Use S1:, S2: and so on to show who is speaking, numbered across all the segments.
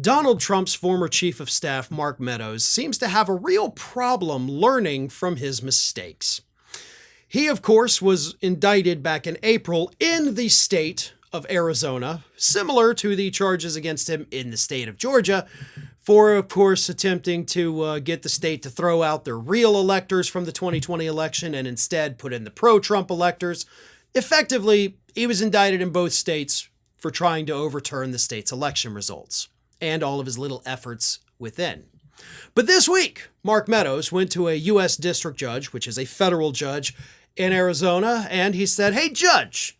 S1: Donald Trump's former chief of staff, Mark Meadows, seems to have a real problem learning from his mistakes. He, of course, was indicted back in April in the state of Arizona, similar to the charges against him in the state of Georgia, for, of course, attempting to get the state to throw out their real electors from the 2020 election and instead put in the pro-Trump electors. Effectively, he was indicted in both states for trying to overturn the state's election results and all of his little efforts within. But this week, Mark Meadows went to a U.S. district judge, which is a federal judge in Arizona, and he said, "Hey, judge,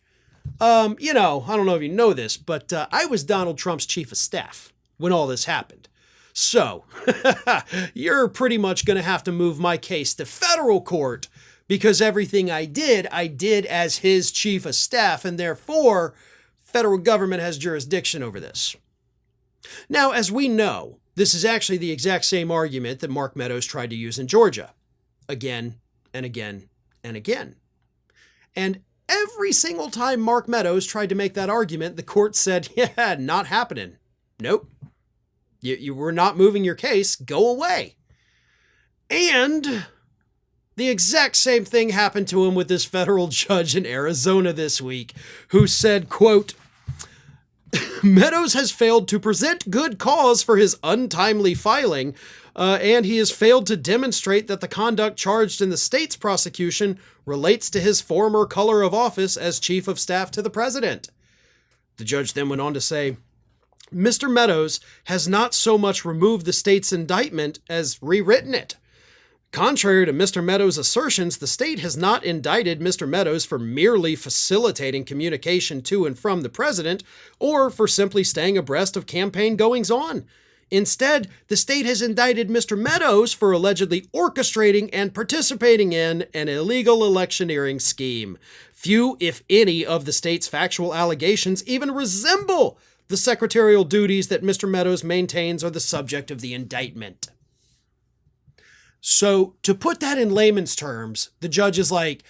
S1: I don't know if you know this, but I was Donald Trump's chief of staff when all this happened. So, you're pretty much going to have to move my case to federal court because everything I did as his chief of staff, and therefore, federal government has jurisdiction over this." Now, as we know, this is actually the exact same argument that Mark Meadows tried to use in Georgia, again and again and again. And every single time Mark Meadows tried to make that argument, the court said, "Yeah, not happening. Nope. You were not moving your case. Go away." And the exact same thing happened to him with this federal judge in Arizona this week, who said, quote, "Meadows has failed to present good cause for his untimely filing, and he has failed to demonstrate that the conduct charged in the state's prosecution relates to his former color of office as chief of staff to the president." The judge then went on to say, "Mr. Meadows has not so much removed the state's indictment as rewritten it. Contrary to Mr. Meadows' assertions, the state has not indicted Mr. Meadows for merely facilitating communication to and from the president or for simply staying abreast of campaign goings-on. Instead, the state has indicted Mr. Meadows for allegedly orchestrating and participating in an illegal electioneering scheme. Few, if any, of the state's factual allegations even resemble the secretarial duties that Mr. Meadows maintains are the subject of the indictment." So, to put that in layman's terms, the judge is like,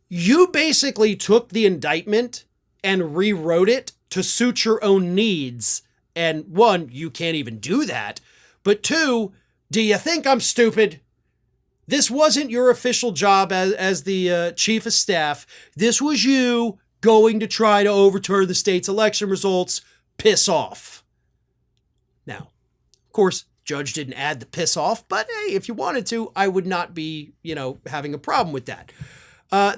S1: you basically took the indictment and rewrote it to suit your own needs. And one, you can't even do that. But two, do you think I'm stupid? This wasn't your official job as the chief of staff. This was you going to try to overturn the state's election results. Piss off. Now, of course, judge didn't add the piss off, but hey, if you wanted to, I would not be, having a problem with that.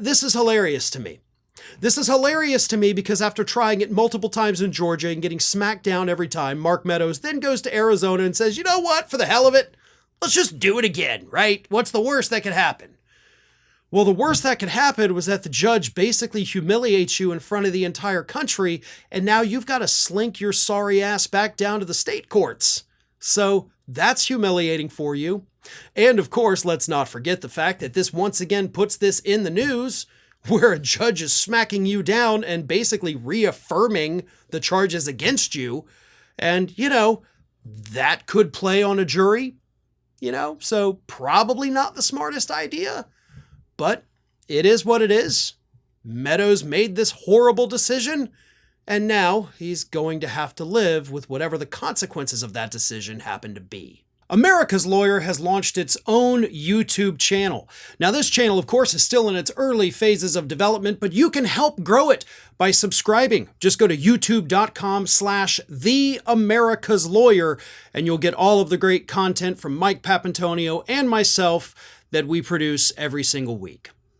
S1: This is hilarious to me. This is hilarious to me because after trying it multiple times in Georgia and getting smacked down every time, Mark Meadows then goes to Arizona and says, "You know what, for the hell of it, let's just do it again, right? What's the worst that could happen?" Well, the worst that could happen was that the judge basically humiliates you in front of the entire country, and now you've got to slink your sorry ass back down to the state courts. So that's humiliating for you. And of course, let's not forget the fact that this once again puts this in the news, where a judge is smacking you down and basically reaffirming the charges against you. And, that could play on a jury, so probably not the smartest idea. But it is what it is. Meadows made this horrible decision, and now he's going to have to live with whatever the consequences of that decision happen to be. America's Lawyer has launched its own YouTube channel. Now, this channel, of course, is still in its early phases of development, but you can help grow it by subscribing. Just go to youtube.com/TheAmericasLawyer, and you'll get all of the great content from Mike Papantonio and myself that we produce every single week.